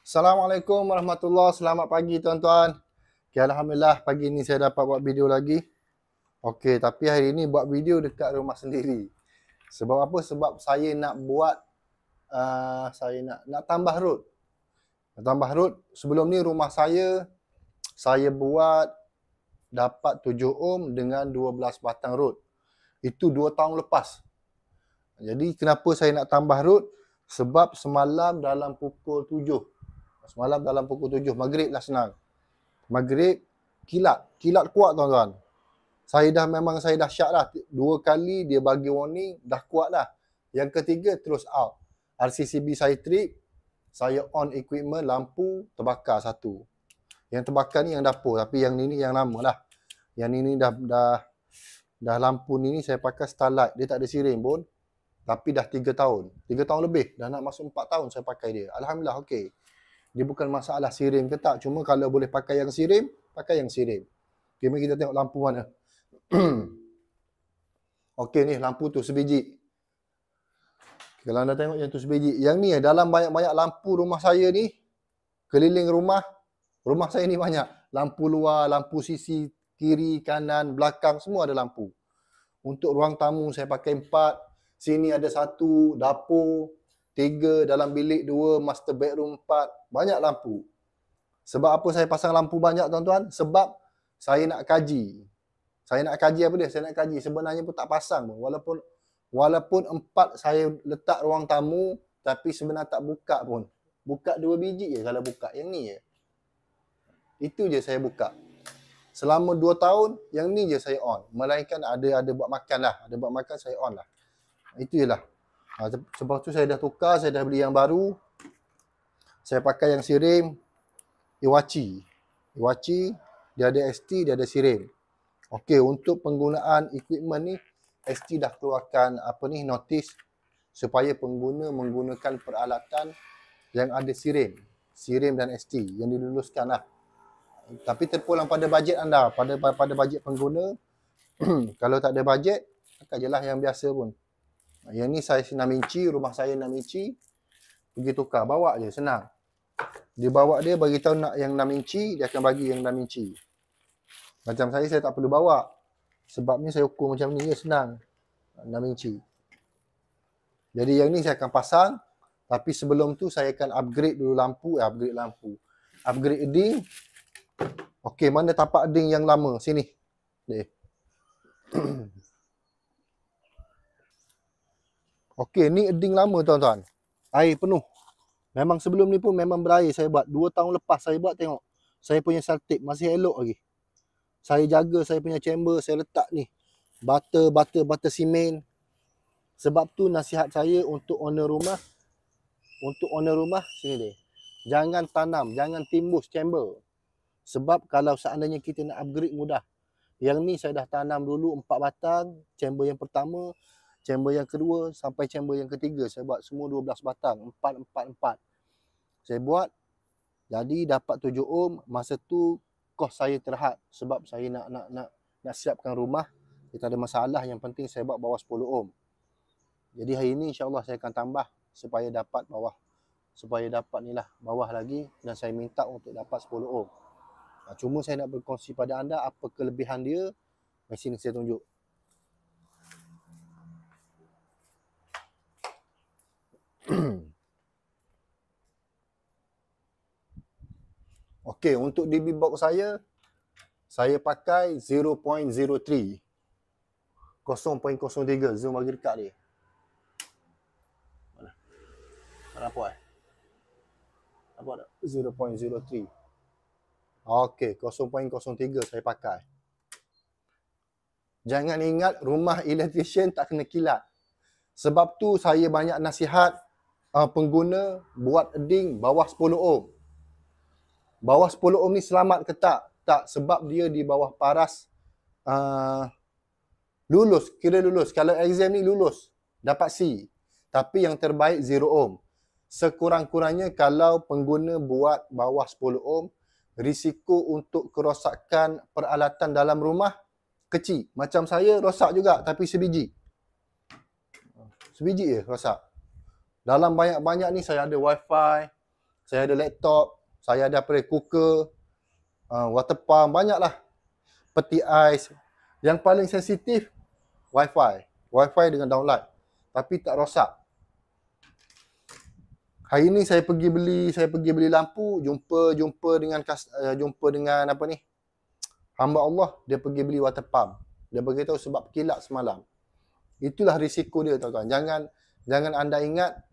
Assalamualaikum warahmatullahi. Selamat pagi tuan-tuan. Okay, Alhamdulillah pagi ni saya dapat buat video lagi. Okey, tapi hari ni buat video dekat rumah sendiri. Sebab apa? Sebab saya nak buat saya nak tambah road. Nak tambah road. Sebelum ni rumah saya buat dapat 7 ohm dengan 12 batang road. Itu 2 tahun lepas. Jadi kenapa saya nak tambah road? Sebab semalam dalam pukul 7. Semalam dalam pukul 7. Maghrib lah senang. Maghrib kilat kuat tuan-tuan. Saya dah syak dah. 2 kali dia bagi warning, dah kuat dah. Yang ketiga terus out. RCCB saya trip, saya on equipment, lampu terbakar satu. Yang terbakar ni yang dapur, tapi yang ni yang lama lah. Yang ni dah lampu ni saya pakai Starlight. Dia tak ada siring pun. Tapi dah 3 tahun. 3 tahun lebih. Dah nak masuk 4 tahun saya pakai dia. Alhamdulillah okey. Dia bukan masalah sirim ke tak. Cuma kalau boleh pakai yang sirim, pakai yang sirim. Okay, mari kita tengok lampu mana. Okey ni lampu tu sebiji. Kalau anda tengok yang tu sebiji. Yang ni dalam banyak-banyak lampu rumah saya ni, keliling rumah saya ni banyak. Lampu luar, lampu sisi kiri, kanan, belakang, semua ada lampu. Untuk ruang tamu saya pakai 4. Sini ada 1, dapur 3, dalam bilik 2, master bedroom 4. Banyak lampu. Sebab apa saya pasang lampu banyak tuan-tuan? Sebab saya nak kaji. Saya nak kaji apa dia? Saya nak kaji. Sebenarnya pun tak pasang pun. Walaupun 4 saya letak ruang tamu, tapi sebenarnya tak buka pun. Buka 2 biji je kalau buka. Yang ni je. Itu je saya buka. Selama 2 tahun, yang ni je saya on. Melainkan ada buat makan lah. Ada buat makan, saya on lah. Itu je lah. Sebab tu saya dah tukar, saya dah beli yang baru. Saya pakai yang sirim Iwachi. Dia ada ST, dia ada sirim. Okey, untuk penggunaan equipment ni, ST dah keluarkan notis supaya pengguna menggunakan peralatan yang ada sirim dan ST yang diluluskan lah. Tapi terpulang pada bajet anda, pada bajet pengguna. Kalau tak ada bajet, pakai je lah yang biasa pun. Yang ni saya 6 inci, rumah saya 6 inci. Pergi tukar, bawa je, senang. Dia bawa dia, bagi tahu nak yang 6 inci, dia akan bagi yang 6 inci. Macam saya tak perlu bawa. Sebabnya saya ukur macam ni je, senang. 6 inci. Jadi yang ni saya akan pasang. Tapi sebelum tu saya akan upgrade dulu lampu. Upgrade edding. Okey, mana tapak edding yang lama? Sini. Okey, ni edding lama tuan-tuan. Air penuh. Memang sebelum ni pun memang berair saya buat. 2 tahun lepas saya buat, tengok. Saya punya selotip masih elok lagi. Saya jaga saya punya chamber, saya letak ni. Butter simen. Sebab tu nasihat saya untuk owner rumah. Sini dia. Jangan tanam, jangan timbus chamber. Sebab kalau seandainya kita nak upgrade mudah. Yang ni saya dah tanam dulu 4 batang. Chamber yang pertama, chamber yang kedua sampai chamber yang ketiga. Saya buat semua 12 batang. 4. Saya buat. Jadi dapat 7 ohm. Masa tu kos saya terhad. Sebab saya nak siapkan rumah. Kita ada masalah. Yang penting saya buat bawah 10 ohm. Jadi hari ni insyaAllah saya akan tambah. Supaya dapat bawah. Bawah lagi. Dan saya minta untuk dapat 10 ohm. Cuma saya nak berkongsi pada anda apa kelebihan dia. Di sini saya tunjuk. Okey, untuk DB box saya pakai 0.03. 0.03. Zoom bagi dekat dia. Mana? Nampak Nampak tak? 0.03. Okey, 0.03 saya pakai. Jangan ingat rumah electrician tak kena kilat. Sebab tu saya banyak nasihat pengguna buat edding bawah 10 ohm. Bawah 10 ohm ni selamat ke tak? Tak, sebab dia di bawah paras lulus. Kalau exam ni lulus, dapat C. Tapi yang terbaik 0 ohm. Sekurang-kurangnya kalau pengguna buat bawah 10 ohm, risiko untuk kerosakan peralatan dalam rumah kecil. Macam saya rosak juga, tapi sebiji je rosak. Dalam banyak-banyak ni saya ada wifi, saya ada laptop, saya ada cooker, water pump, banyaklah. Peti ais. Yang paling sensitif wifi. Wifi dengan download. Tapi tak rosak. Hari ni saya pergi beli lampu, jumpa dengan apa ni? Hamba Allah, dia pergi beli water pump. Dia beritahu sebab kilat semalam. Itulah risiko dia, tuan-tuan. Jangan anda ingat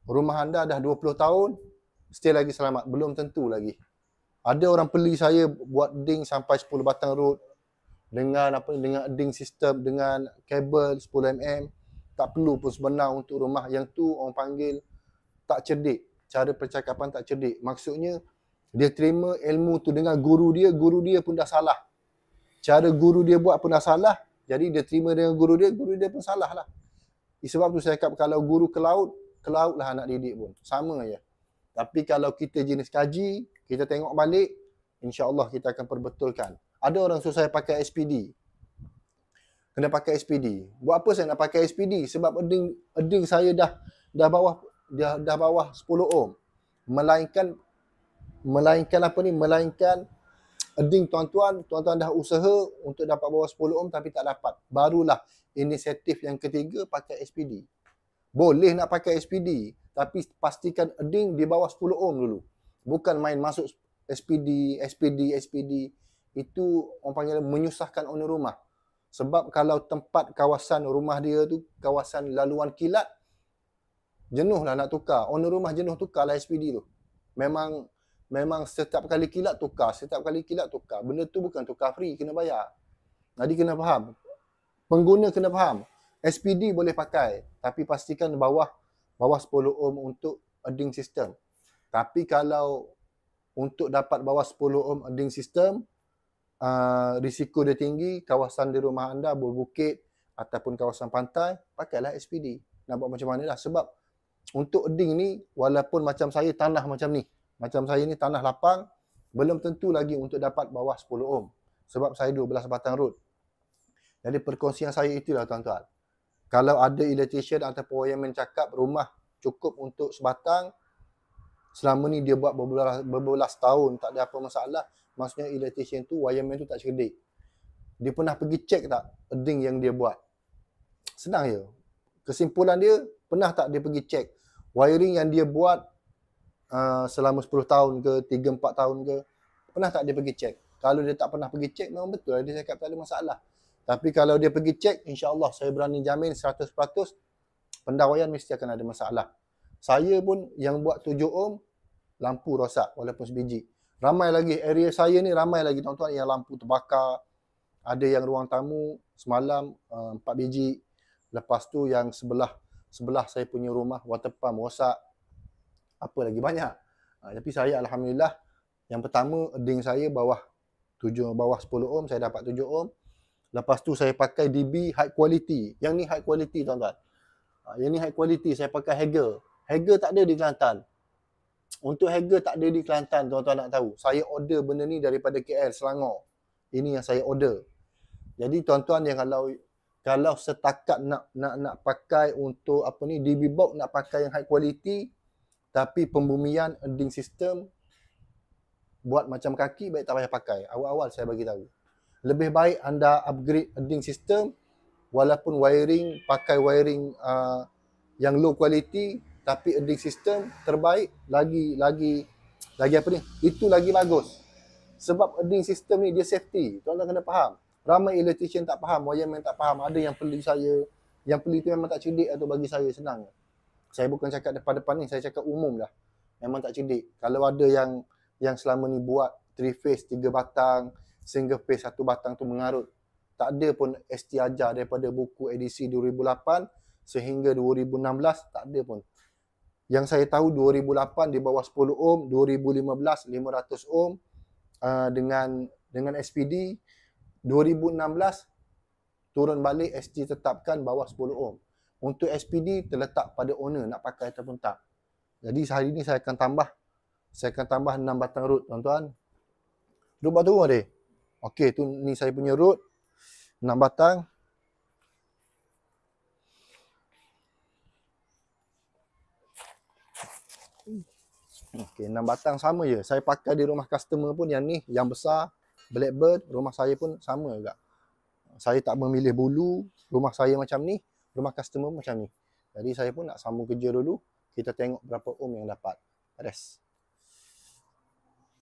rumah anda dah 20 tahun still lagi selamat, belum tentu lagi. Ada orang beli saya buat ding sampai 10 batang rod dengan ding sistem, dengan kabel 10 mm. Tak perlu pun sebenar untuk rumah yang tu orang panggil tak cerdik. Cara percakapan tak cerdik. Maksudnya dia terima ilmu tu dengan guru dia pun dah salah. Cara guru dia buat pun dah salah. Jadi dia terima dengan guru dia pun salah lah. Sebab tu saya cakap kalau guru ke laut lah anak didik pun. Sama je. Tapi kalau kita jenis kaji, kita tengok balik, insya-Allah kita akan perbetulkan. Ada orang suruh saya pakai SPD. Kena pakai SPD. Buat apa saya nak pakai SPD? Sebab eding saya dah bawah 10 ohm. Melainkan eding tuan-tuan dah usaha untuk dapat bawah 10 ohm tapi tak dapat. Barulah inisiatif yang ketiga pakai SPD. Boleh nak pakai SPD, tapi pastikan eding di bawah 10 ohm dulu. Bukan main masuk SPD. Itu orang panggil menyusahkan owner rumah. Sebab kalau tempat kawasan rumah dia tu kawasan laluan kilat, jenuhlah nak tukar. Owner rumah jenuh tukarlah SPD tu. Memang setiap kali kilat tukar. Benda tu bukan tukar free, kena bayar. Jadi kena faham. Pengguna kena faham. SPD boleh pakai, tapi pastikan bawah 10 ohm untuk eding sistem. Tapi kalau untuk dapat bawah 10 ohm eding sistem, risiko dia tinggi, kawasan di rumah anda berbukit ataupun kawasan pantai, pakailah SPD. Nak buat macam mana lah. Sebab untuk eding ni, walaupun macam saya tanah macam ni, macam saya ni tanah lapang, belum tentu lagi untuk dapat bawah 10 ohm. Sebab saya 12 batang rod. Jadi perkongsian saya itulah tuan-tuan. Kalau ada electrician ataupun wireman cakap rumah cukup untuk sebatang, selama ni dia buat berbelas tahun, tak ada apa masalah, maksudnya electrician tu, wireman tu tak cerdik. Dia pernah pergi cek tak eding yang dia buat? Senang je. Kesimpulan dia, pernah tak dia pergi cek wiring yang dia buat selama 10 tahun ke, 3-4 tahun ke, pernah tak dia pergi cek? Kalau dia tak pernah pergi cek, memang betul dia cakap tak ada masalah. Tapi kalau dia pergi cek, insya-Allah saya berani jamin 100% pendawaian mesti akan ada masalah. Saya pun yang buat 7 ohm, lampu rosak walaupun sebiji. Ramai lagi, area saya ni ramai lagi tuan-tuan yang lampu terbakar. Ada yang ruang tamu semalam 4 biji. Lepas tu yang sebelah saya punya rumah water pump rosak. Apa lagi banyak. Tapi saya alhamdulillah yang pertama eding saya bawah 10 ohm, saya dapat 7 ohm. Lepas tu saya pakai DB high quality. Yang ni high quality tuan-tuan. Yang ni high quality, saya pakai Hager. Hager tak ada di Kelantan. Untuk Hager tak ada di Kelantan, tuan-tuan nak tahu. Saya order benda ni daripada KL, Selangor. Ini yang saya order. Jadi tuan-tuan yang kalau setakat nak pakai untuk apa ni DB box, nak pakai yang high quality, tapi pembumian eding system buat macam kaki, baik tak payah pakai. Awal-awal saya bagi tahu. Lebih baik anda upgrade eding system walaupun pakai wiring yang low quality, tapi eding system terbaik, lagi apa ni? Itu lagi bagus. Sebab eding system ni dia safety. Tuan-tuan kena faham. Ramai electrician tak faham, wireman tak faham. Ada yang beli saya, yang beli tu memang tak cerdik atau bagi saya senang. Saya bukan cakap depan-depan ni, saya cakap umum lah. Memang tak cerdik. Kalau ada yang selama ni buat 3 phase 3 batang, single phase 1 batang tu mengarut. Tak ada pun ST ajar daripada buku edisi 2008 sehingga 2016, tak ada pun. Yang saya tahu 2008 di bawah 10 ohm, 2015 500 ohm dengan SPD, 2016 turun balik ST tetapkan bawah 10 ohm. Untuk SPD terletak pada owner nak pakai ataupun tak. Jadi hari ini saya akan tambah 6 batang rod tuan-tuan. Rod batu ada. Okey, tu ni saya punya rod 6 batang. Okey, 6 batang sama je. Saya pakai di rumah customer pun yang ni, yang besar, Blackbird, rumah saya pun sama juga. Saya tak memilih bulu, rumah saya macam ni, rumah customer macam ni. Jadi saya pun nak sambung kerja dulu, kita tengok berapa yang dapat. Beres.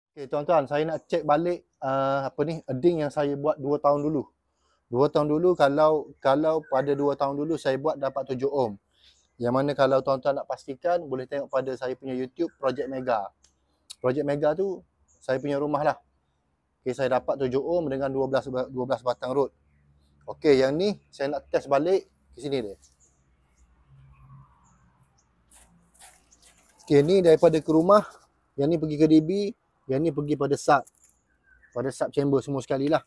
Okey tuan-tuan, saya nak cek balik edding yang saya buat 2 tahun dulu. 2 tahun dulu, kalau pada 2 tahun dulu saya buat dapat 7 ohm. Yang mana kalau tuan-tuan nak pastikan, boleh tengok pada saya punya YouTube Project Mega. Project Mega tu saya punya rumah lah. Okey, saya dapat 7 ohm dengan 12 batang rod. Okey, yang ni saya nak test balik ke sini dia. Okey, ni daripada ke rumah, yang ni pergi ke DB, yang ni pergi pada sub. Pada sub chamber semua sekali lah.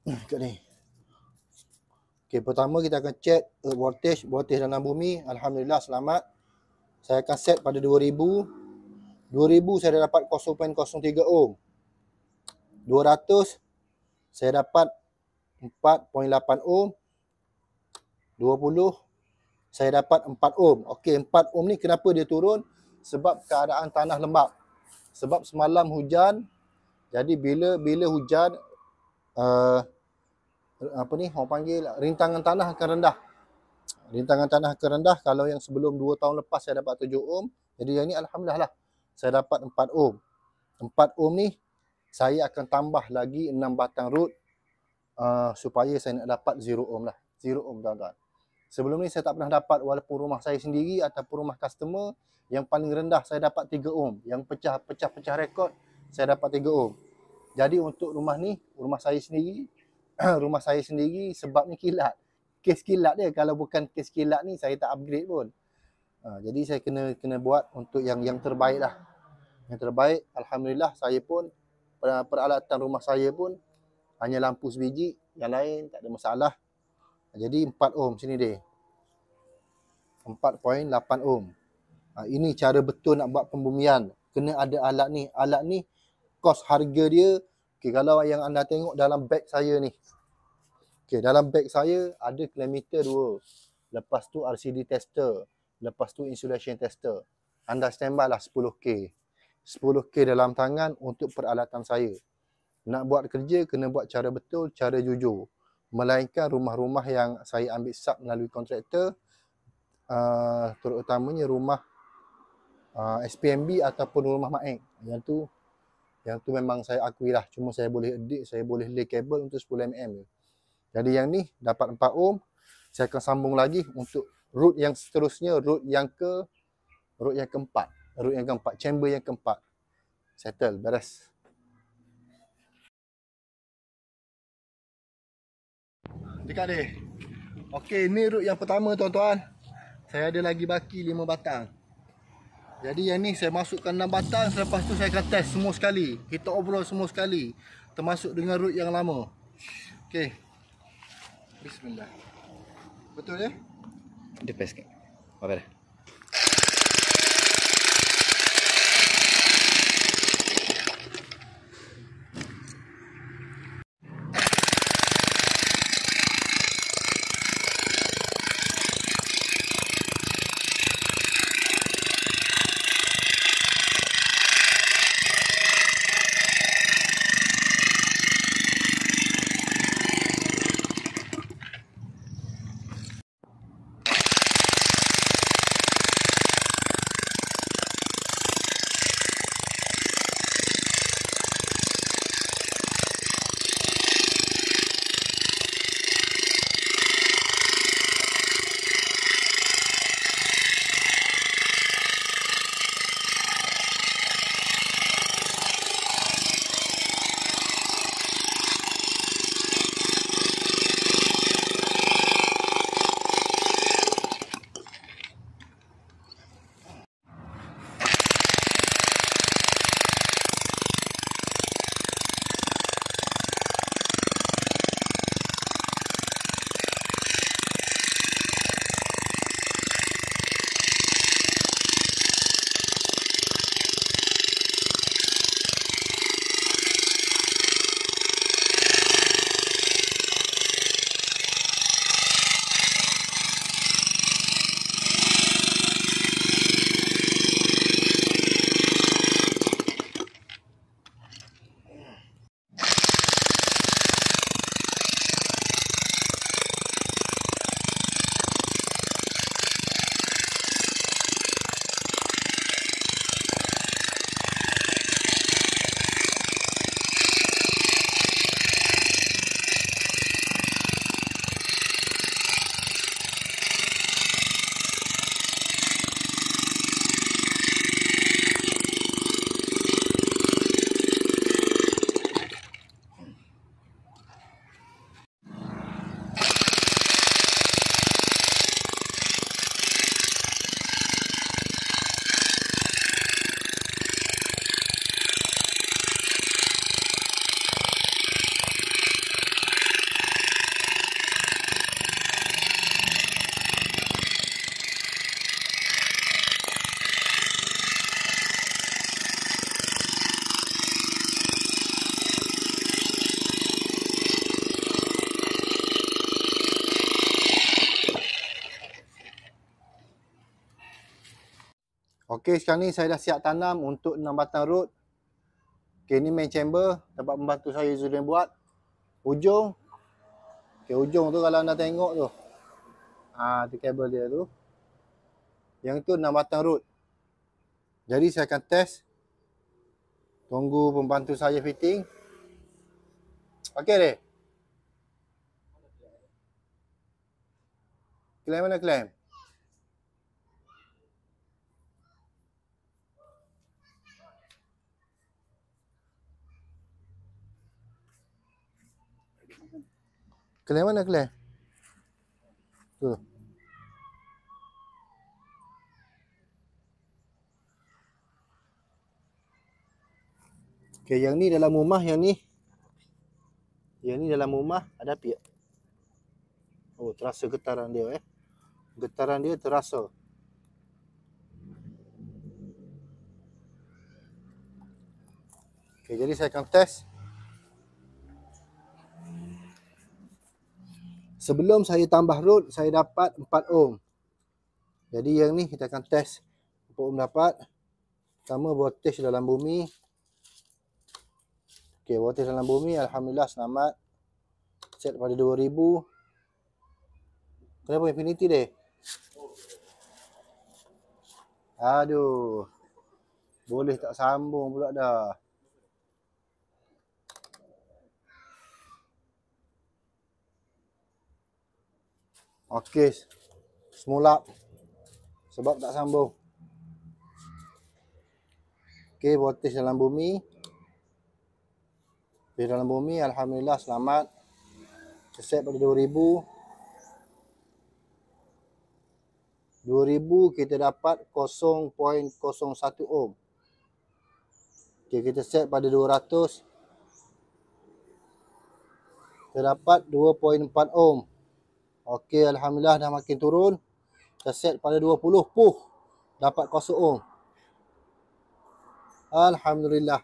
Kat ni. Okey, pertama kita akan check voltage dalam bumi. Alhamdulillah selamat. Saya akan set pada 2000. 2000 saya dah dapat 0.03 ohm. 200 saya dapat 4.8 ohm. 20 saya dapat 4 ohm. Okey, 4 ohm ni kenapa dia turun? Sebab keadaan tanah lembap. Sebab semalam hujan. Jadi bila hujan orang panggil rintangan tanah akan rendah. Rintangan tanah akan rendah. Kalau yang sebelum 2 tahun lepas saya dapat 7 ohm, jadi yang ni alhamdulillah lah. Saya dapat 4 ohm. 4 ohm ni saya akan tambah lagi 6 batang rod supaya saya nak dapat 0 ohm lah. 0 ohm tuan-tuan. Sebelum ni saya tak pernah dapat, walaupun rumah saya sendiri ataupun rumah customer, yang paling rendah saya dapat 3 ohm. Yang pecah rekod saya dapat 3 ohm. Jadi untuk rumah ni, rumah saya sendiri rumah saya sendiri sebab ni kilat. Kes kilat dia, kalau bukan kes kilat ni saya tak upgrade pun. Jadi saya kena buat untuk yang terbaik lah. Yang terbaik, alhamdulillah saya pun peralatan rumah saya pun hanya lampu sebiji, yang lain tak ada masalah. Jadi 4 ohm sini dia. 4.8 ohm. Ini cara betul nak buat pembumian. Kena ada alat ni. Alat ni kos harga dia. Okay, kalau yang anda tengok dalam beg saya ni. Okay, dalam beg saya ada kilometer 2. Lepas tu RCD tester. Lepas tu insulation tester. Anda standby lah 10K. 10K dalam tangan untuk peralatan saya. Nak buat kerja, kena buat cara betul, cara jujur. Melainkan rumah-rumah yang saya ambil sub melalui kontraktor, terutamanya rumah SPMB ataupun rumah Maek. Yang tu memang saya akui lah. Cuma saya boleh edit, saya boleh lay kabel untuk 10mm. Jadi yang ni dapat 4 ohm. Saya akan sambung lagi untuk root yang seterusnya, root yang keempat, chamber yang keempat. Settle, beres. Dekat dia. Okey, ni root yang pertama tuan-tuan. Saya ada lagi baki 5 batang. Jadi yang ni saya masukkan 6 batang, selepas tu saya akan test semua sekali. Kita obrol semua sekali. Termasuk dengan root yang lama. Okey. Bismillah. Betul ya? Dia pes sikit. Apa dah? Okey, sekarang ni saya dah siap tanam untuk 6 batang root. Okey, ni main chamber, tempat pembantu saya Zudin buat. Ujung. Okey, ujung tu kalau anda tengok tu. Tu kabel dia tu. Yang tu 6 batang root. Jadi saya akan test. Tunggu pembantu saya fitting. Okey deh. Klaim mana klaim? Klaim mana klaim? Tu. Okey, yang ni dalam rumah, yang ni. Yang ni dalam rumah ada api. Oh, terasa getaran dia Getaran dia terasa. Okey, jadi saya akan test. Sebelum saya tambah root, saya dapat 4 ohm. Jadi yang ni kita akan test 4 ohm dapat. Pertama, voltage dalam bumi. Okey, voltage dalam bumi, alhamdulillah selamat. Set pada 2000. Kenapa infinity deh? Aduh. Boleh tak sambung pula dah. Okey. Semula. Sebab tak sambung. Okey, voltage dalam bumi. Voltage dalam bumi, alhamdulillah selamat. Set pada 2000. 2000 kita dapat 0.01 ohm. Okey, kita set pada 200. Kita dapat 2.4 ohm. Okey, alhamdulillah dah makin turun. Kita set pada 20. Dapat 0 ohm. Alhamdulillah.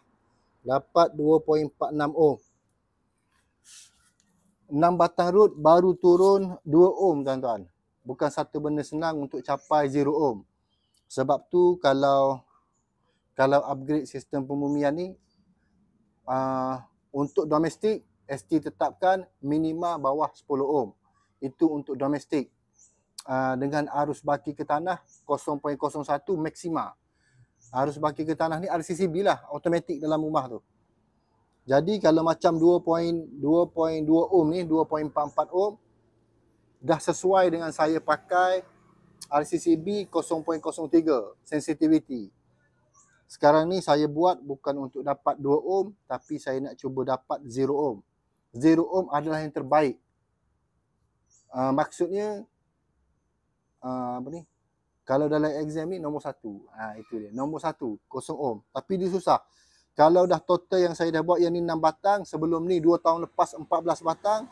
Dapat 2.46 ohm. 6 batang root baru turun 2 ohm, tuan-tuan. Bukan satu benda senang untuk capai 0 ohm. Sebab tu kalau upgrade sistem pembumian ni untuk domestik, ST tetapkan minima bawah 10 ohm. Itu untuk domestik. Dengan arus baki ke tanah 0.01 maksima. Arus baki ke tanah ni RCCB lah, automatik dalam rumah tu. Jadi kalau macam 2.2 ohm ni, 2.44 ohm, dah sesuai dengan saya pakai RCCB 0.03 sensitivity. Sekarang ni saya buat bukan untuk dapat 2 ohm, tapi saya nak cuba dapat 0 ohm. 0 ohm adalah yang terbaik. Maksudnya kalau dalam exam ni nombor 1. Itu dia. Nombor 1, 0 ohm. Tapi dia susah. Kalau dah total yang saya dah buat yang ni 6 batang, sebelum ni 2 tahun lepas 14 batang,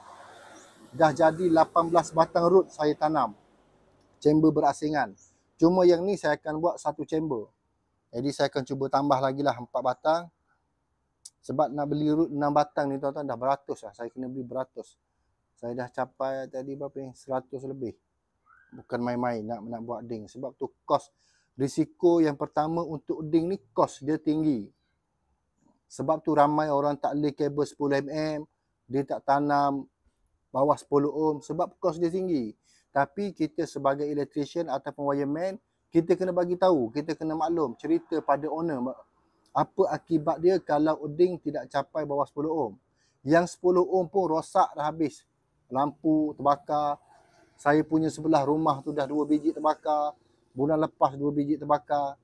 dah jadi 18 batang root saya tanam. Chamber berasingan. Cuma yang ni saya akan buat 1 chamber. Jadi saya akan cuba tambah lagi lah 4 batang. Sebab nak beli root 6 batang ni tuan-tuan dah beratus lah. Saya kena beli beratus. Saya dah capai tadi berapa ni? 100 lebih. Bukan main-main nak buat ding. Sebab tu kos. Risiko yang pertama untuk ding ni kos dia tinggi. Sebab tu ramai orang tak lay kabel 10 mm. Dia tak tanam bawah 10 ohm. Sebab kos dia tinggi. Tapi kita sebagai electrician ataupun wireman, kita kena bagi tahu. Kita kena maklum. Cerita pada owner. Apa akibat dia kalau ding tidak capai bawah 10 ohm. Yang 10 ohm pun rosak dah habis. Lampu terbakar. Saya punya sebelah rumah tu dah 2 biji terbakar. Bulan lepas 2 biji terbakar.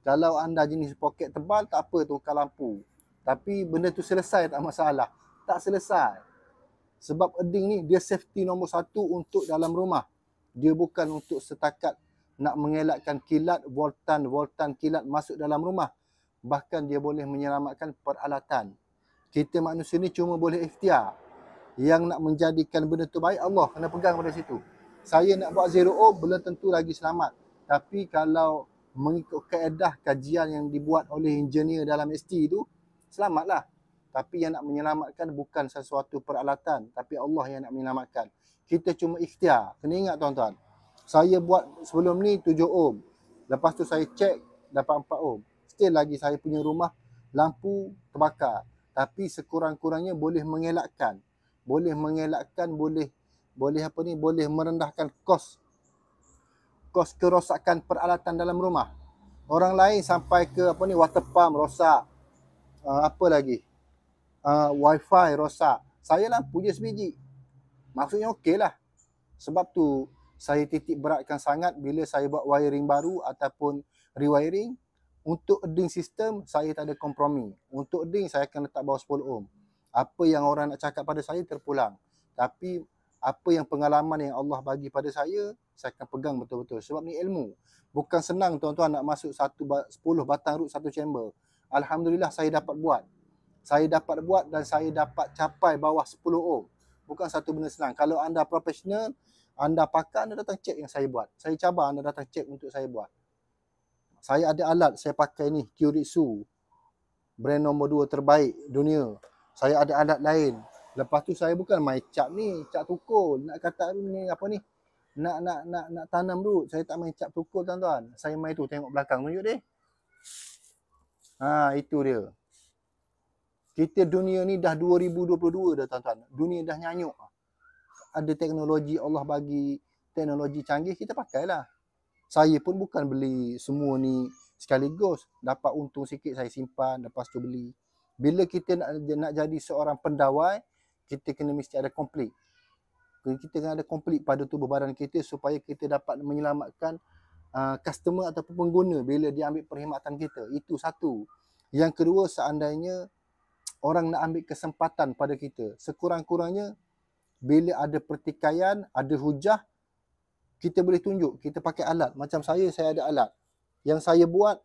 Kalau anda jenis poket tebal, tak apa tukar lampu. Tapi benda tu selesai tak masalah. Tak selesai. Sebab earthing ni dia safety nombor 1 untuk dalam rumah. Dia bukan untuk setakat nak mengelakkan kilat, voltan kilat masuk dalam rumah. Bahkan dia boleh menyelamatkan peralatan. Kita manusia ni cuma boleh ikhtiar. Yang nak menjadikan benda tu baik, Allah kena pegang pada situ. Saya nak buat 0 ohm, belum tentu lagi selamat. Tapi kalau mengikut kaedah kajian yang dibuat oleh engineer dalam ST tu, selamatlah. Tapi yang nak menyelamatkan bukan sesuatu peralatan, tapi Allah yang nak menyelamatkan. Kita cuma ikhtiar. Kena ingat tuan-tuan. Saya buat sebelum ni 7 ohm. Lepas tu saya cek dapat 4 ohm. Still lagi saya punya rumah lampu terbakar. Tapi sekurang-kurangnya boleh mengelakkan, boleh boleh merendahkan kos kerosakan peralatan dalam rumah. Orang lain sampai ke water pump rosak, apa lagi? Wifi rosak. Saya lampu je sebiji. Maksudnya okey lah. Sebab tu saya titik beratkan sangat bila saya buat wiring baru ataupun rewiring. Untuk earthing system saya tak ada kompromi. Untuk earthing saya akan letak bawah 10 ohm. Apa yang orang nak cakap pada saya terpulang. Tapi apa yang pengalaman yang Allah bagi pada saya akan pegang betul-betul. Sebab ni ilmu. Bukan senang tuan-tuan nak masuk 10 batang root satu chamber. Alhamdulillah saya dapat buat. Dan saya dapat capai bawah 10 ohm. Bukan satu benda senang. Kalau anda profesional, anda pakar, anda datang cek yang saya buat. Saya cabar anda datang cek untuk saya buat. Saya ada alat, saya pakai ni, Kyuritsu. Brand nombor 2 terbaik dunia. Saya ada alat lain. Lepas tu saya bukan main cap ni, cap tukul. Nak kata ni apa ni? Nak tanam root. Saya tak main cap tukul tuan-tuan. Saya main tu, tengok belakang tunjuk dia. Itu dia. Kita dunia ni dah 2022 dah tuan-tuan. Dunia dah nyanyuk. Ada teknologi Allah bagi, teknologi canggih, kita pakailah. Saya pun bukan beli semua ni sekaligus. Dapat untung sikit saya simpan, lepas tu beli. Bila kita nak jadi seorang pendawai, kita kena mesti ada komplit. Kita kena ada komplit pada tubuh badan kita supaya kita dapat menyelamatkan customer ataupun pengguna bila dia ambil perkhidmatan kita. Itu satu. Yang kedua, seandainya orang nak ambil kesempatan pada kita, sekurang-kurangnya bila ada pertikaian, ada hujah, kita boleh tunjuk, kita pakai alat. Macam saya ada alat. Yang saya buat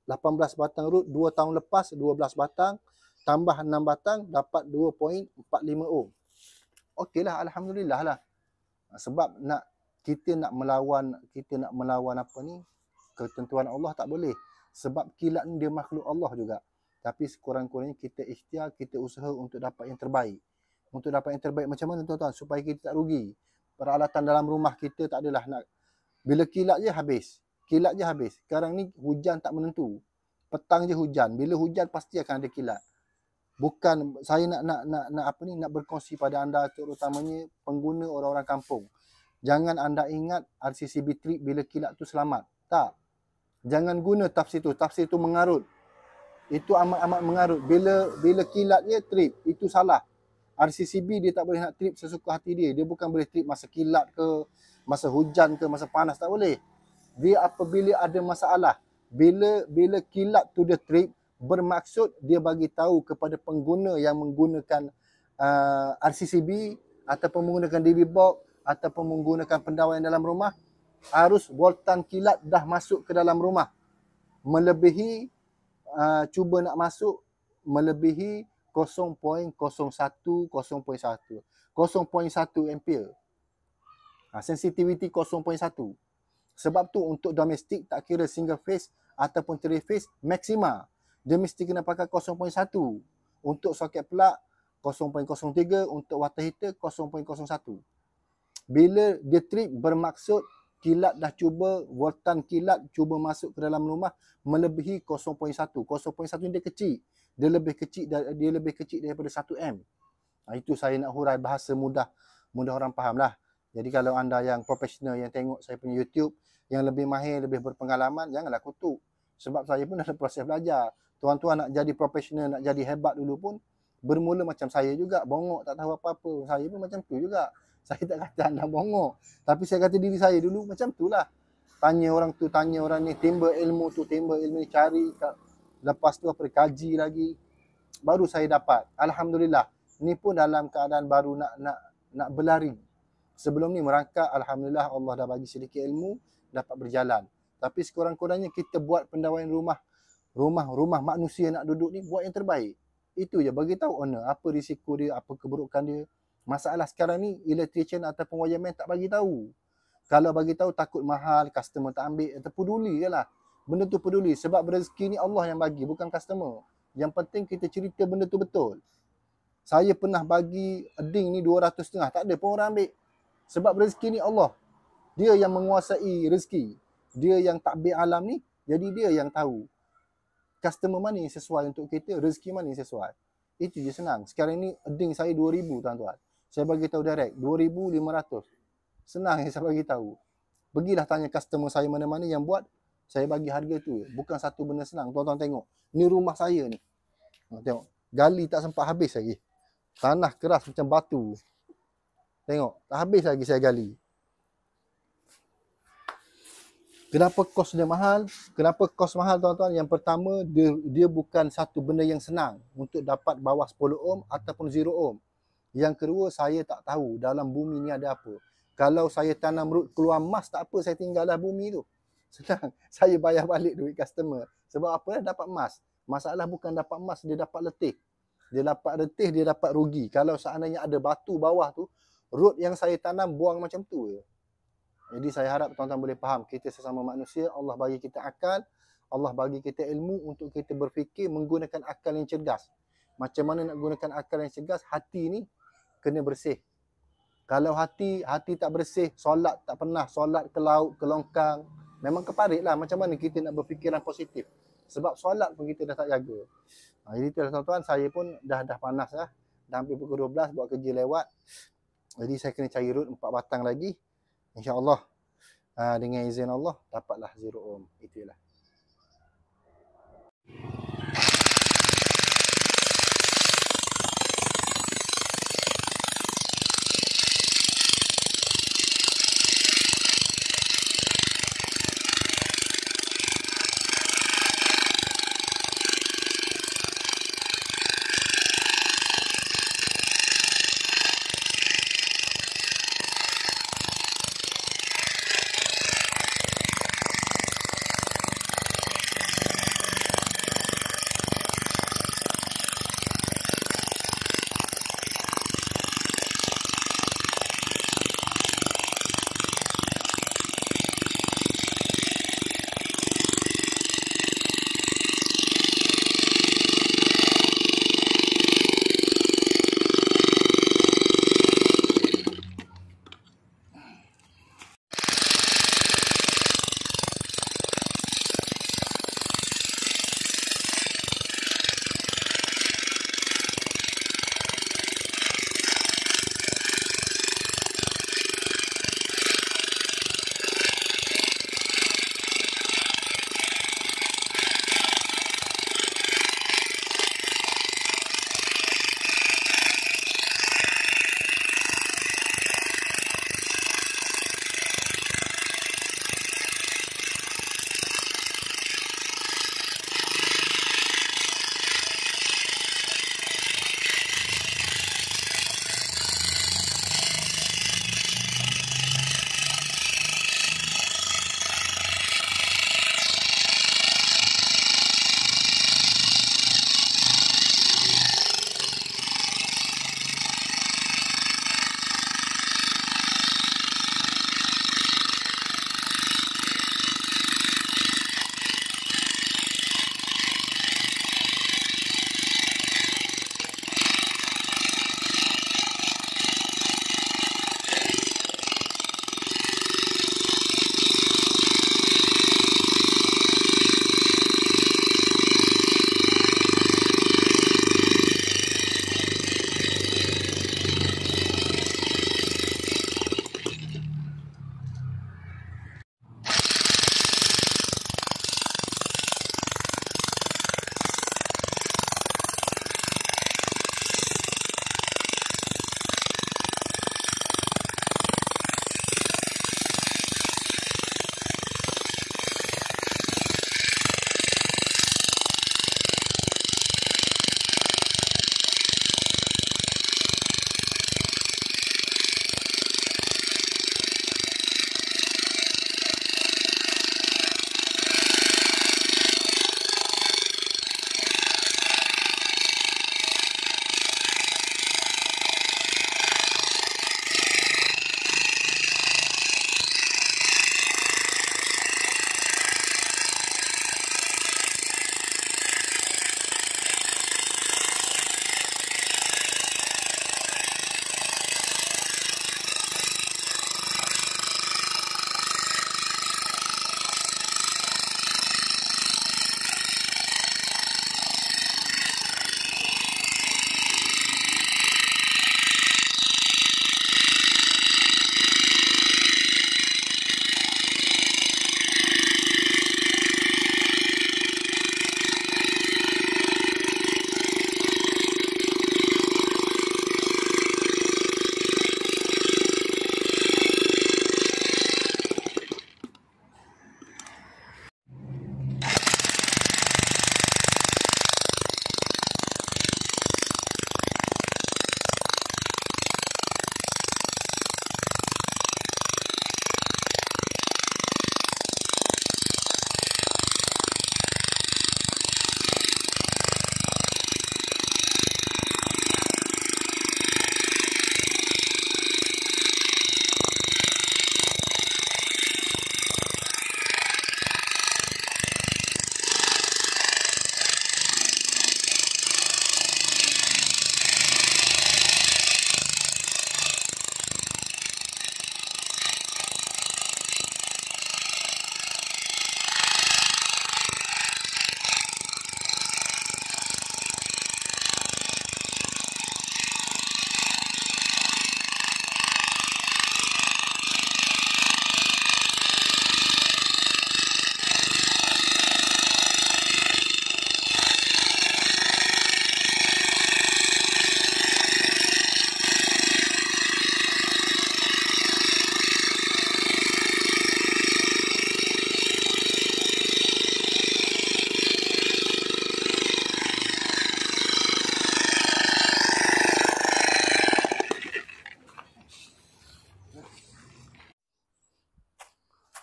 18 batang root 2 tahun lepas, 12 batang, tambah 6 batang, dapat 2.45 ohm. Okeylah, alhamdulillah lah. Sebab kita nak melawan apa ni? Ketentuan Allah tak boleh. Sebab kilat ni dia makhluk Allah juga. Tapi sekurang-kurangnya kita ikhtiar, kita usaha untuk dapat yang terbaik. Untuk dapat yang terbaik macam mana tuan-tuan? Supaya kita tak rugi. Peralatan dalam rumah kita tak adalah nak. Bila kilat je habis. Kilat je habis. Sekarang ni hujan tak menentu. Petang je hujan. Bila hujan pasti akan ada kilat. Bukan saya nak berkongsi pada anda, terutamanya pengguna orang-orang kampung. Jangan anda ingat RCCB trip bila kilat tu selamat. Tak. Jangan guna tafsir tu. Tafsir tu mengarut. Itu amat-amat mengarut. Bila kilat je trip, itu salah. RCCB dia tak boleh nak trip sesuka hati dia. Dia bukan boleh trip masa kilat ke, masa hujan ke, masa panas, tak boleh. Dia apabila ada masalah. Bila kilat tu dia trip, bermaksud dia bagi tahu kepada pengguna yang menggunakan RCCB ataupun menggunakan DB box ataupun menggunakan pendawaian dalam rumah, arus voltan kilat dah masuk ke dalam rumah. Melebihi cuba nak masuk melebihi 0.01 0.1 ampere. Sensitivity 0.1. Sebab tu untuk domestik tak kira single phase ataupun three phase, maksima dia mesti kena pakai 0.1. Untuk soket plug 0.03, untuk water heater 0.01. Bila dia trip bermaksud kilat dah cuba, voltan kilat cuba masuk ke dalam rumah melebihi 0.1. 0.1 ni dia kecil. Dia lebih kecil daripada 1 amp. Itu saya nak hurai bahasa mudah orang faham lah. Jadi kalau anda yang profesional yang tengok saya punya YouTube, yang lebih mahir, lebih berpengalaman, janganlah kutuk. Sebab saya pun ada proses belajar. Tuan-tuan nak jadi profesional, nak jadi hebat dulu pun bermula macam saya juga, bongok tak tahu apa-apa. Saya pun macam tu juga. Saya tak kata anda bongok, tapi saya kata diri saya dulu macam tu lah. Tanya orang tu, tanya orang ni, timba ilmu tu, timba ilmu ni, cari. Lepas tu apa, kaji lagi. Baru saya dapat. Alhamdulillah. Ni pun dalam keadaan baru nak berlari. Sebelum ni merangkak, alhamdulillah Allah dah bagi sedikit ilmu, dapat berjalan. Tapi sekurang-kurangnya kita buat pendawaian rumah manusia nak duduk ni, buat yang terbaik. Itu je, bagi tahu owner apa risiko dia, apa keburukan dia. Masalah sekarang ni electrician ataupun wireman tak bagi tahu. Kalau bagi tahu takut mahal, customer tak ambil, peduli je lah. Benda tu peduli sebab rezeki ni Allah yang bagi, bukan customer. Yang penting kita cerita benda tu betul. Saya pernah bagi earthing ni 200.5, tak ada pun orang ambil. Sebab rezeki ni Allah. Dia yang menguasai rezeki. Dia yang takbir alam ni. Jadi dia yang tahu customer mana yang sesuai untuk kita, rezeki mana yang sesuai. Itu je senang. Sekarang ni earning saya 2,000 tuan-tuan. Saya bagi tahu direct 2,500. Senang yang saya bagi tahu. Pergilah tanya customer saya mana-mana yang buat, saya bagi harga tu. Bukan satu benda senang. Tuan-tuan tengok. Ni rumah saya ni. Tengok. Gali tak sempat habis lagi. Tanah keras macam batu. Tengok. Tak habis lagi saya gali. Kenapa kos dia mahal? Kenapa kos mahal tuan-tuan? Yang pertama, dia bukan satu benda yang senang untuk dapat bawah 10 ohm ataupun 0 ohm. Yang kedua, saya tak tahu dalam bumi ni ada apa. Kalau saya tanam root keluar emas, tak apa, saya tinggallah bumi tu. Senang. Saya bayar balik duit customer. Sebab apa? Dapat emas. Masalah bukan dapat emas, dia dapat letih. Dia dapat letih, dia dapat rugi. Kalau seandainya ada batu bawah tu, root yang saya tanam buang macam tu je. Jadi saya harap tuan-tuan boleh faham, kita sesama manusia, Allah bagi kita akal, Allah bagi kita ilmu untuk kita berfikir menggunakan akal yang cerdas. Macam mana nak gunakan akal yang cerdas? Hati ni kena bersih. Kalau hati tak bersih, solat tak pernah, solat ke laut, ke longkang, memang keparit lah. Macam mana kita nak berfikiran positif? Sebab solat pun kita dah tak jaga. Jadi tuan-tuan, saya pun dah panas lah. Dah hampir pukul 12, buat kerja lewat. Jadi saya kena cari root 4 batang lagi. InsyaAllah dengan izin Allah dapatlah 0 ohm. Itulah.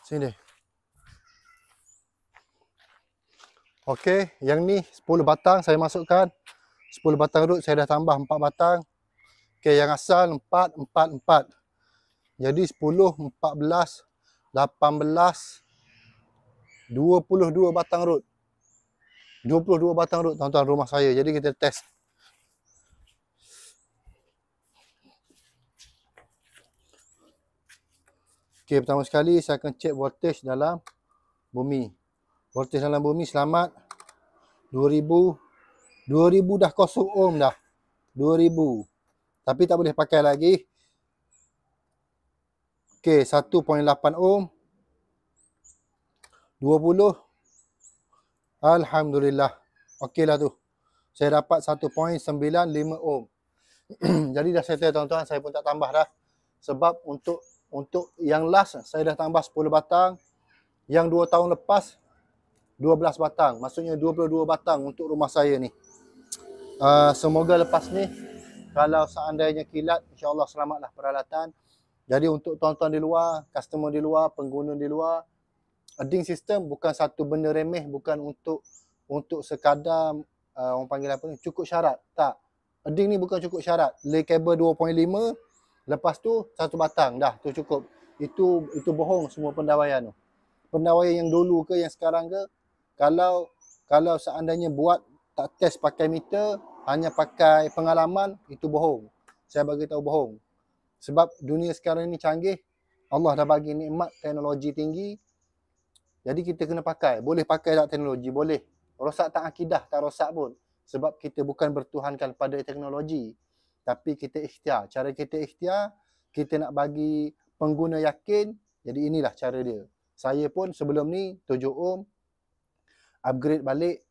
Sini. Okey, yang ni 10 batang saya masukkan. 10 batang root saya dah tambah 4 batang. Okey, yang asal 4, 4, 4. Jadi 10, 14, 18, 22 batang root. 22 batang root tuan-tuan rumah saya. Jadi kita test. Okey, pertama sekali saya akan cek voltage dalam bumi. Voltage dalam bumi selamat 2000. 2000 dah kosong ohm dah. 2000. Tapi tak boleh pakai lagi. Okey, 1.8 ohm. 20. Alhamdulillah. Okeylah tu. Saya dapat 1.95 ohm. Jadi dah settle tuan-tuan, saya pun tak tambah dah. Sebab untuk yang last saya dah tambah 10 batang. Yang 2 tahun lepas 12 batang. Maksudnya 22 batang untuk rumah saya ni. Semoga lepas ni kalau seandainya kilat, insya-Allah selamatlah peralatan. Jadi untuk tuan-tuan di luar, customer di luar, pengguna di luar, earthing system bukan satu benda remeh, bukan untuk sekadar orang panggil apa ni, cukup syarat. Tak. Earthing ni bukan cukup syarat. Lay kabel 2.5, lepas tu satu batang dah, tu cukup. Itu bohong semua pendawaian tu. Pendawaian yang dulu ke yang sekarang ke, kalau seandainya buat tak test pakai meter, hanya pakai pengalaman, itu bohong. Saya bagi tahu bohong. Sebab dunia sekarang ni canggih. Allah dah bagi nikmat teknologi tinggi. Jadi kita kena pakai. Boleh pakai tak teknologi? Boleh. Rosak tak akidah? Tak rosak pun. Sebab kita bukan bertuhankan pada teknologi. Tapi kita ikhtiar. Cara kita ikhtiar, kita nak bagi pengguna yakin. Jadi inilah cara dia. Saya pun sebelum ni 7 ohm. Upgrade balik.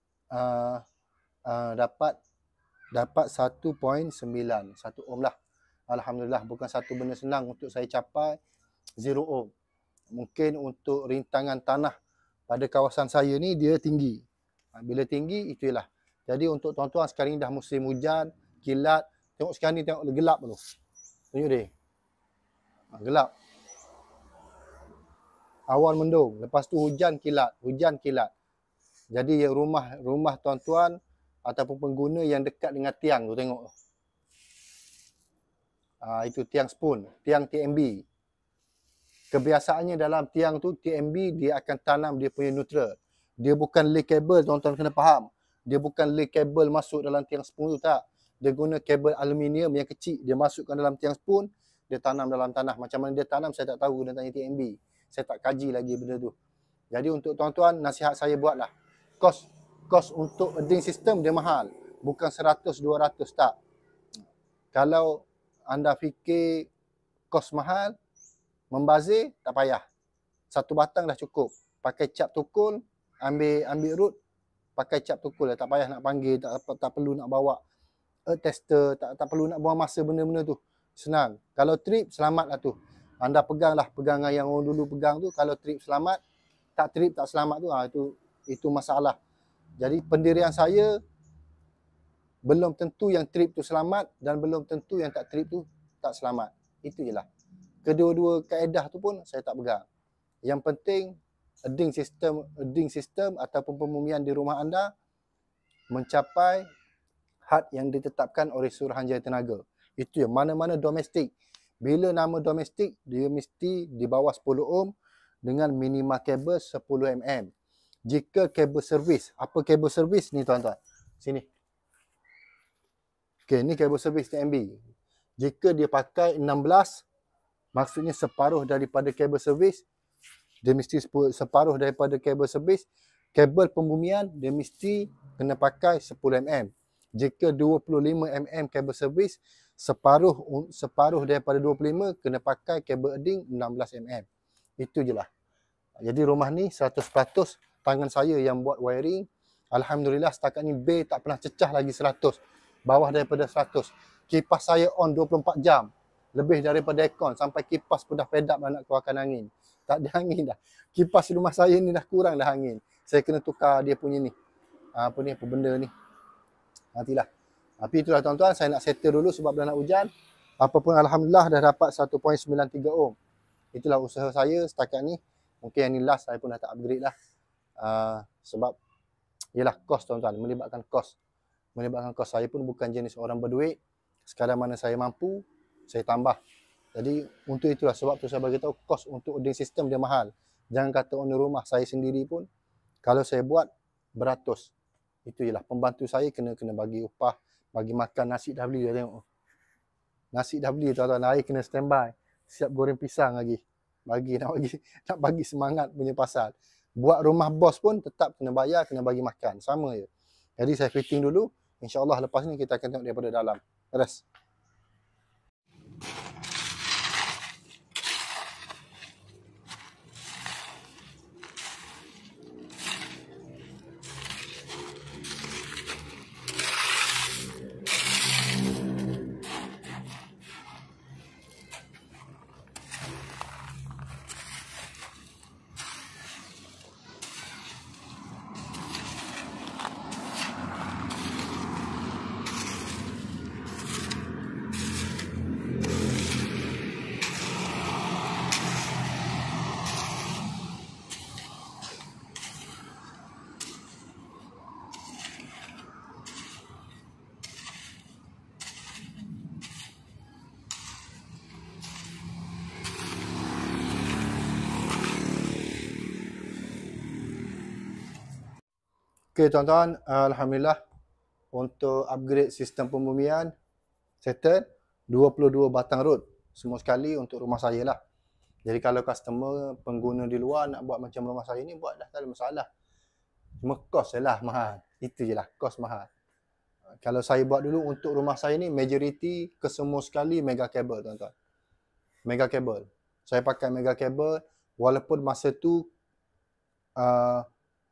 Dapat 1.9, 1 ohm lah. Alhamdulillah, bukan satu benda senang untuk saya capai 0 ohm. Mungkin untuk rintangan tanah pada kawasan saya ni dia tinggi. Bila tinggi itulah. Jadi untuk tuan-tuan sekarang ni dah musim hujan, kilat. Tengok sekarang ni, tengok gelap tu. Tunjuk dia. Gelap. Awan mendung, lepas tu hujan kilat, Jadi rumah tuan-tuan ataupun pengguna yang dekat dengan tiang tu, tengok tu. Itu tiang spoon, tiang TMB. Kebiasaannya dalam tiang tu, TMB dia akan tanam dia punya neutral. Dia bukan lay kabel, tuan-tuan kena faham. Dia bukan lay kabel masuk dalam tiang spoon tu, tak. Dia guna kabel aluminium yang kecil, dia masukkan dalam tiang spoon, dia tanam dalam tanah. Macam mana dia tanam saya tak tahu, kena tanya TMB. Saya tak kaji lagi benda tu. Jadi untuk tuan-tuan, nasihat saya buatlah. Kos untuk earthing system dia mahal. Bukan 100-200, tak. Kalau anda fikir kos mahal, membazir, tak payah. Satu batang dah cukup. Pakai cap tukul, ambil root, pakai cap tukul. Tak payah nak panggil, tak perlu nak bawa earth tester, tak perlu nak buang masa benda-benda tu. Senang. Kalau trip, selamatlah tu. Anda peganglah pegangan yang orang dulu pegang tu. Kalau trip selamat, tak trip tak selamat tu, itu masalah. Jadi pendirian saya belum tentu yang trip tu selamat dan belum tentu yang tak trip tu tak selamat. Itu je lah. Kedua-dua kaedah tu pun saya tak pegang. Yang penting earthing system ataupun pembumian di rumah anda mencapai had yang ditetapkan oleh Suruhanjaya Tenaga. Itu yang mana-mana domestik. Bila nama domestik, dia mesti di bawah 10 ohm dengan minima kabel 10 mm. Jika kabel servis, apa kabel servis ni tuan-tuan? Sini. Okey, ni kabel servis TMB. Jika dia pakai 16, maksudnya separuh daripada kabel servis, dia mesti separuh daripada kabel servis. Kabel pembumian, dia mesti kena pakai 10 mm. Jika 25 mm kabel servis, separuh daripada 25 kena pakai kabel earthing 16 mm. Itu je lah. Jadi rumah ni 100% tangan saya yang buat wiring. Alhamdulillah setakat ni bay tak pernah cecah lagi 100. Bawah daripada 100. Kipas saya on 24 jam. Lebih daripada aircon. Sampai kipas pun dah fed up nak keluarkan angin. Tak ada angin dah. Kipas rumah saya ni dah kurang dah angin. Saya kena tukar dia punya ni. Apa benda ni. Nantilah. Tapi itulah tuan-tuan, saya nak settle dulu sebab dah nak hujan. Apapun alhamdulillah dah dapat 1.93 ohm. Itulah usaha saya setakat ni. Mungkin yang ni last saya pun dah tak upgrade lah. Sebab yelah kos tuan-tuan, melibatkan kos. Saya pun bukan jenis orang berduit. Sekadar mana saya mampu, saya tambah. Jadi untuk itulah sebab tu saya bagi tahu kos untuk audio sistem dia mahal. Jangan kata owner rumah, saya sendiri pun kalau saya buat beratus. Itu jelah pembantu saya kena bagi upah, bagi makan, nasi dah beli dah tengok. Nasi dah beli tuan-tuan, air kena standby. Siap goreng pisang lagi. Nak bagi semangat punya pasal. Buat rumah bos pun tetap kena bayar, kena bagi makan. Sama je. Jadi saya fitting dulu. InsyaAllah lepas ni kita akan tengok daripada dalam. Terus. Okey tuan-tuan, alhamdulillah untuk upgrade sistem pembumian settle 22 batang rod semua sekali untuk rumah saya lah. Jadi kalau customer pengguna di luar nak buat macam rumah saya ni, buat dah tak ada masalah. Cuma kos je lah mahal. Itu je lah, kos mahal. Kalau saya buat dulu untuk rumah saya ni, majority kesemua sekali mega kabel tuan-tuan. Mega kabel. Saya pakai mega kabel walaupun masa tu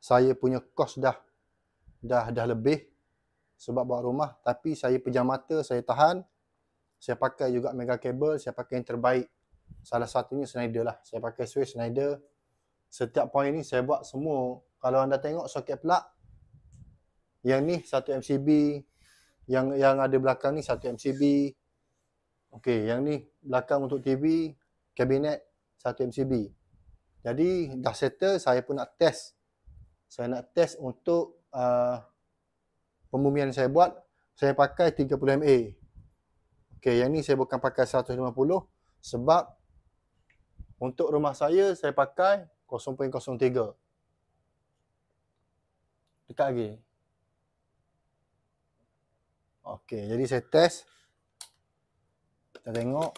saya punya kos dah lebih sebab buat rumah, tapi saya pejam mata, saya tahan. Saya pakai juga mega kabel, saya pakai yang terbaik. Salah satunya Schneider lah. Saya pakai switch Schneider. Setiap point ni saya buat semua. Kalau anda tengok soket plug, yang ni 1 MCB, yang ada belakang ni 1 MCB. Okey, yang ni belakang untuk TV, kabinet 1 MCB. Jadi dah settle, saya pun nak test. Saya nak test untuk pembumian saya buat. Saya pakai 30 MA. Okey, yang ni saya bukan pakai 150 sebab untuk rumah saya pakai 0.03. Dekat lagi. Okey, jadi saya test. Kita tengok.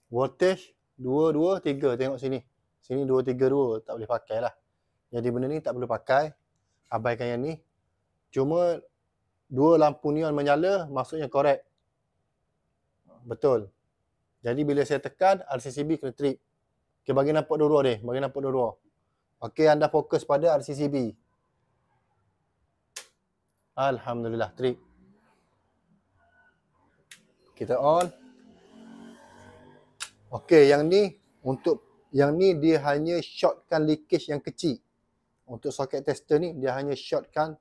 Voltage 223, tengok sini. Sini 232, tak boleh pakai lah. Jadi benda ni tak perlu pakai. Abaikan yang ni. Cuma dua lampu neon menyala, maksudnya korek. Betul. Jadi bila saya tekan, RCCB kena trip. Okey, bagi nampak dua-dua deh. Bagi nampak dua-dua. Okey, anda fokus pada RCCB. Alhamdulillah, trip. Kita on. Okey, yang ni dia hanya shortkan leakage yang kecil. Untuk soket tester ni, dia hanya shortkan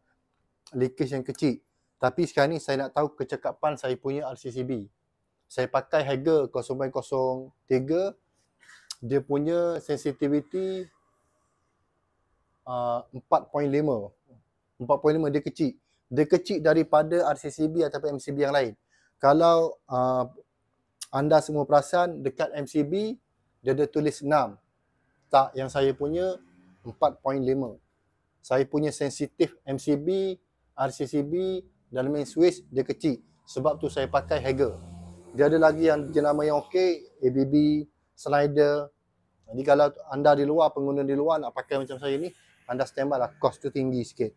leakage yang kecil. Tapi sekarang ni saya nak tahu kecekapan saya punya RCCB. Saya pakai Hager 0.03. Dia punya sensitivity 4.5. 4.5 dia kecil. Dia kecil daripada RCCB ataupun MCB yang lain. Kalau anda semua perasan, dekat MCB dia ada tulis 6. Tak, yang saya punya 4.5. Saya punya sensitif MCB, RCCB dan main switch dia kecil. Sebab tu saya pakai Hager. Dia ada lagi yang jenama yang okey, ABB, Schneider. Jadi kalau anda di luar, pengguna di luar nak pakai macam saya ni, anda standby lah, kos tu tinggi sikit.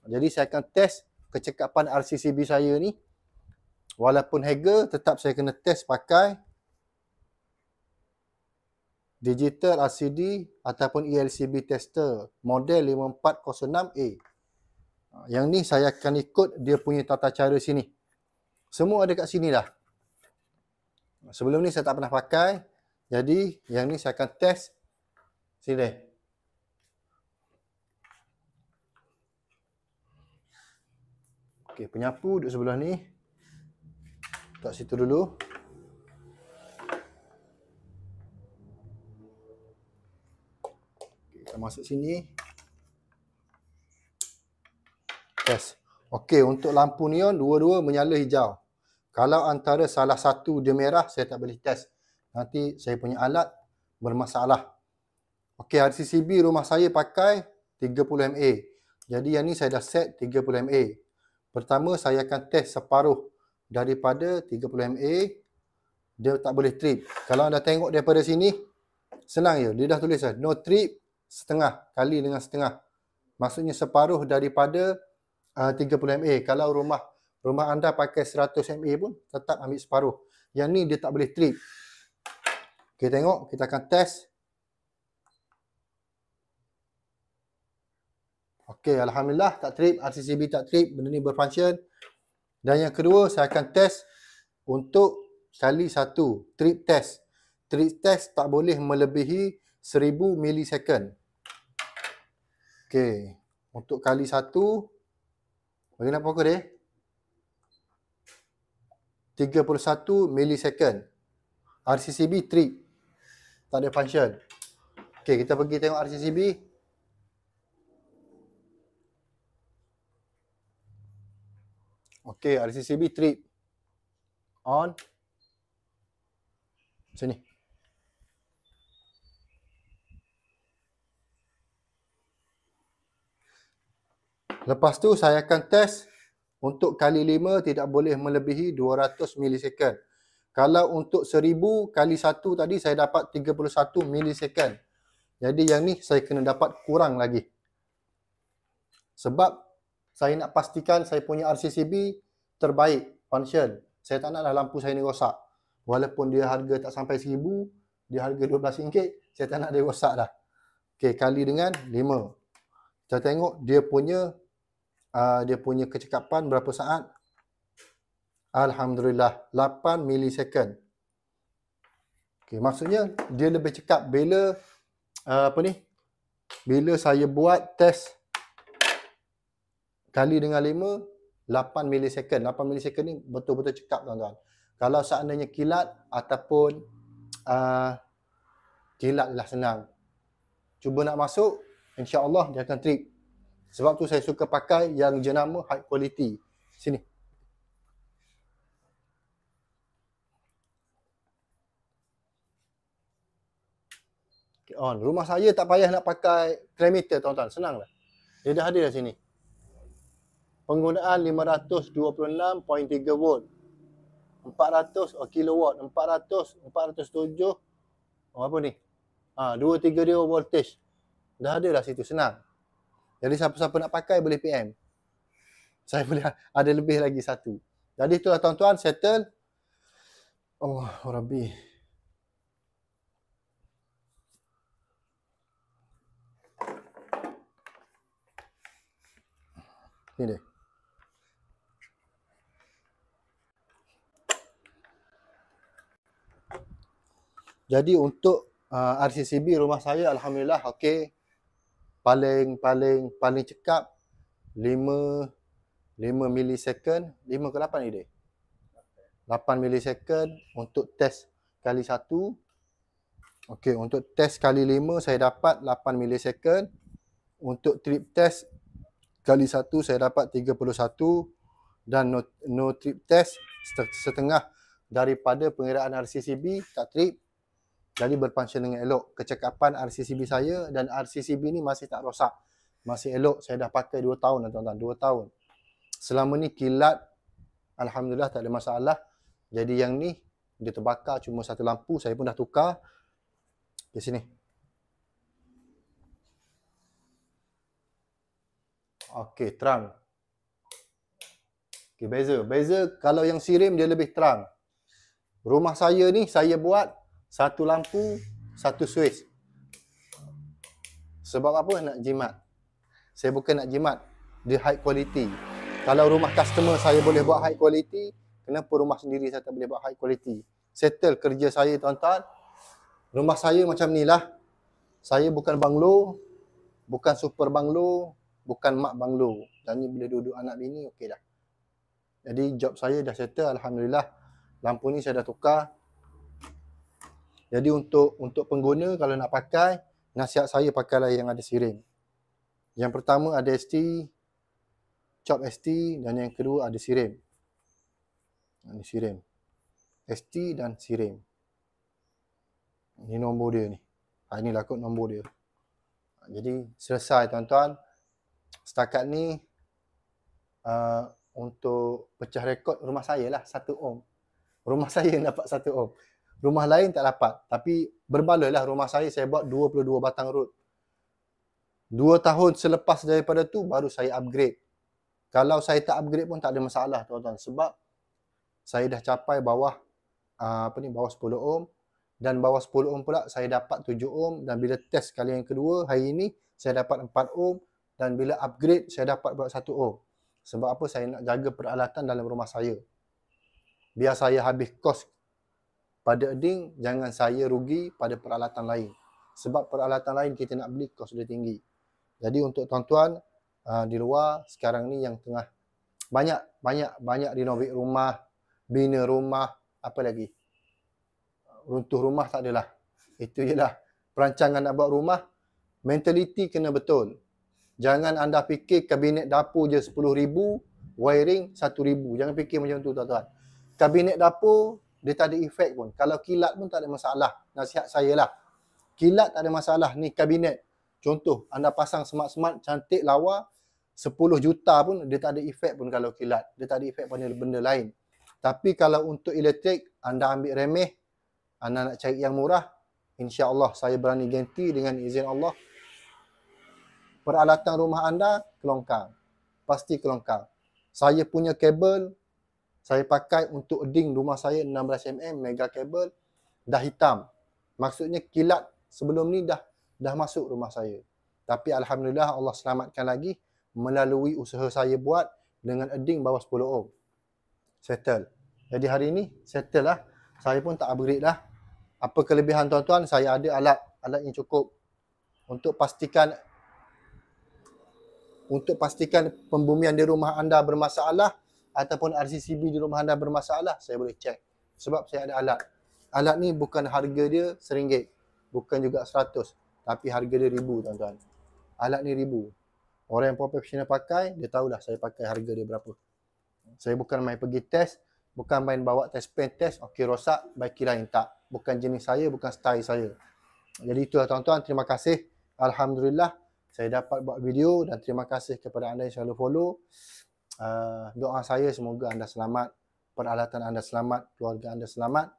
Jadi saya akan test kecekapan RCCB saya ni. Walaupun Hager, tetap saya kena test pakai digital RCD ataupun ELCB tester model 5406A. Yang ni saya akan ikut dia punya tata cara sini. Semua ada kat sini dah. Sebelum ni saya tak pernah pakai. Jadi yang ni saya akan test. Sini. Okey, penyapu duduk sebelah ni. Kat situ dulu. Kita masuk sini. Test. Okey, untuk lampu neon dua-dua menyala hijau. Kalau antara salah satu dia merah, saya tak boleh test. Nanti saya punya alat bermasalah. Okey, RCCB rumah saya pakai 30 mA. Jadi yang ni saya dah set 30 mA. Pertama saya akan test separuh daripada 30 mA. Dia tak boleh trip. Kalau anda tengok daripada sini, senang je. Dia dah tulis dah, no trip, setengah kali dengan setengah. Maksudnya separuh daripada 30 mA. Kalau rumah anda pakai 100 mA pun tetap ambil separuh. Yang ni dia tak boleh trip. Okay, tengok. Kita akan test. Okay, Alhamdulillah tak trip. RCCB tak trip. Benda ni berfunction. Dan yang kedua, saya akan test untuk kali satu. Trip test. Trip test tak boleh melebihi 1000 milisecond. Okay. Untuk kali satu. Bagi nak pokok dia? 31 milisecond. RCCB trip. Tak ada function. Okay, kita pergi tengok RCCB. Okay, RCCB trip. On. Sini. Lepas tu saya akan test untuk kali 5 tidak boleh melebihi 200 milisecond. Kalau untuk 1000 kali 1 tadi saya dapat 31 milisecond. Jadi yang ni saya kena dapat kurang lagi. Sebab saya nak pastikan saya punya RCCB terbaik function. Saya tak naklah lampu saya ni rosak. Walaupun dia harga tak sampai 1000, dia harga RM12, saya tak nak dia rosak dah. Okey, kali dengan 5. Kita tengok dia punya kecekapan berapa saat. Alhamdulillah 8 milisecond. Okey, maksudnya dia lebih cekap bila bila saya buat test kali dengan 5, 8 milisecond. 8 milisecond ni betul-betul cekap, tuan-tuan. Kalau seandainya kilat ataupun kilat lah senang. Cuba nak masuk, insya-Allah dia akan trip. Sebab tu saya suka pakai yang jenama high quality. Sini. Okay, on. Rumah saya tak payah nak pakai trimeter, tuan-tuan. Senang lah. Dia dah ada dah sini. Penggunaan 526.3 volt. 400 kilowatt. 407. Apa ni? 230 voltage. Dah ada dah situ. Senang. Jadi siapa-siapa nak pakai boleh PM. Saya boleh ada lebih lagi satu. Jadi itulah tuan-tuan, settle. Allah Rabbi. Ni dia. Jadi untuk RCCB rumah saya alhamdulillah okey. Paling cekap 5 milisecond, 5 ke 8 ni dia? 8 milisecond untuk test kali 1. Okey, untuk test kali 5 saya dapat 8 milisecond. Untuk trip test kali 1 saya dapat 31 dan no trip test setengah daripada pengiraan RCCB tak trip. Jadi berfunction dengan elok. Kecekapan RCCB saya dan RCCB ni masih tak rosak. Masih elok. Saya dah pakai 2 tahun dah, tuan-tuan. 2 tahun. Selama ni kilat, alhamdulillah tak ada masalah. Jadi yang ni, dia terbakar cuma satu lampu. Saya pun dah tukar. Di sini. Okey, terang. Okey, beza. Beza kalau yang sirim dia lebih terang. Rumah saya ni, saya buat satu lampu, satu switch. Sebab apa? Nak jimat. Saya bukan nak jimat. Dia high quality. Kalau rumah customer saya boleh buat high quality, kenapa rumah sendiri saya tak boleh buat high quality? Settle kerja saya, tuan-tuan. Rumah saya macam ni lah. Saya bukan banglo, bukan super banglo, bukan mak banglo. Dan ni bila duduk anak bini, okey dah. Jadi job saya dah settle, alhamdulillah. Lampu ni saya dah tukar. Jadi untuk pengguna kalau nak pakai, nasihat saya pakailah yang ada sirim. Yang pertama ada ST, chop ST, dan yang kedua ada sirim. Ini sirim. ST dan sirim. Ini nombor dia ni. Inilah kot nombor dia. Jadi selesai tuan-tuan. Setakat ni untuk pecah rekod rumah saya lah 1 ohm. Rumah saya yang dapat 1 ohm. Rumah lain tak dapat. Tapi berbaloi lah rumah saya buat 22 batang root. 2 tahun selepas daripada tu baru saya upgrade. Kalau saya tak upgrade pun tak ada masalah tuan-tuan. Sebab saya dah capai bawah bawah 10 ohm. Dan bawah 10 ohm pula saya dapat 7 ohm. Dan bila test kali yang kedua hari ini saya dapat 4 ohm. Dan bila upgrade saya dapat pula 1 ohm. Sebab apa? Saya nak jaga peralatan dalam rumah saya. Biar saya habis kos pada edding, jangan saya rugi pada peralatan lain. Sebab peralatan lain kita nak beli kos dia tinggi. Jadi untuk tuan-tuan di luar sekarang ni yang tengah banyak renovate rumah, bina rumah, apa lagi? Runtuh rumah tak adalah. Itu je lah. Perancangan nak buat rumah, mentaliti kena betul. Jangan anda fikir kabinet dapur je 10,000, wiring 1,000. Jangan fikir macam tu tuan-tuan. Kabinet dapur, dia tak ada efek pun. Kalau kilat pun tak ada masalah. Nasihat saya lah. Kilat tak ada masalah. Ni kabinet. Contoh, anda pasang smart-smart, cantik, lawa, 10 juta pun dia tak ada efek pun kalau kilat. Dia tak ada efek pada benda lain. Tapi kalau untuk elektrik, anda ambil remeh, anda nak cari yang murah, insya-Allah saya berani ganti dengan izin Allah. Peralatan rumah anda kelongkang. Pasti kelongkang. Saya punya kabel, saya pakai untuk edding rumah saya 16mm, mega kabel, dah hitam. Maksudnya kilat sebelum ni dah masuk rumah saya. Tapi alhamdulillah Allah selamatkan lagi melalui usaha saya buat dengan edding bawah 10 ohm. Settle. Jadi hari ni settle lah. Saya pun tak upgrade lah. Apa kelebihan tuan-tuan? Saya ada alat yang cukup untuk pastikan pembumian di rumah anda bermasalah ataupun RCCB di rumah anda bermasalah, saya boleh check. Sebab saya ada alat. Alat ni bukan harga dia RM1, bukan juga 100, tapi harga dia RM1,000 tuan-tuan. Alat ni RM1,000. Orang yang profesional pakai, dia tahulah saya pakai harga dia berapa. Saya bukan main pergi test, bukan main bawa test pen test, okey rosak, baiki lain, tak. Bukan jenis saya, bukan style saya. Jadi itulah tuan-tuan, terima kasih. Alhamdulillah, saya dapat buat video dan terima kasih kepada anda yang selalu follow. Doa saya semoga anda selamat, peralatan anda selamat, keluarga anda selamat.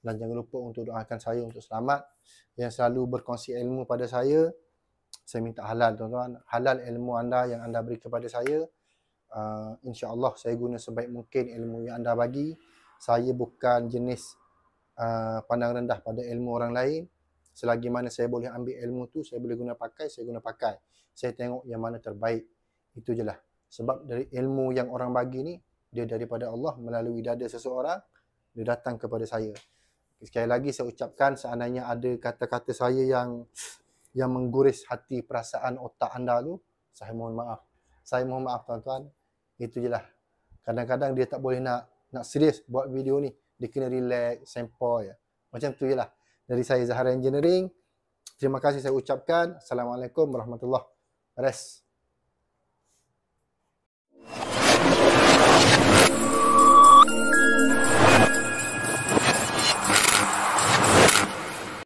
Dan jangan lupa untuk doakan saya untuk selamat. Yang selalu berkongsi ilmu pada saya minta halal tuan-tuan. Halal ilmu anda yang anda beri kepada saya. InsyaAllah saya guna sebaik mungkin ilmu yang anda bagi. Saya bukan jenis pandang rendah pada ilmu orang lain. Selagi mana saya boleh ambil ilmu tu, saya boleh guna pakai, saya guna pakai. Saya tengok yang mana terbaik. Itu je lah. Sebab dari ilmu yang orang bagi ni, dia daripada Allah melalui dada seseorang, dia datang kepada saya. Sekali lagi saya ucapkan, seandainya ada kata-kata saya yang mengguris hati, perasaan, otak anda tu, saya mohon maaf. Saya mohon maaf tuan-tuan. Itu je lah. Kadang-kadang dia tak boleh nak serius buat video ni. Dia kena relax, sempoi. Macam tu je lah. Dari saya Zahara Engineering. Terima kasih saya ucapkan. Assalamualaikum warahmatullahi wabarakatuh.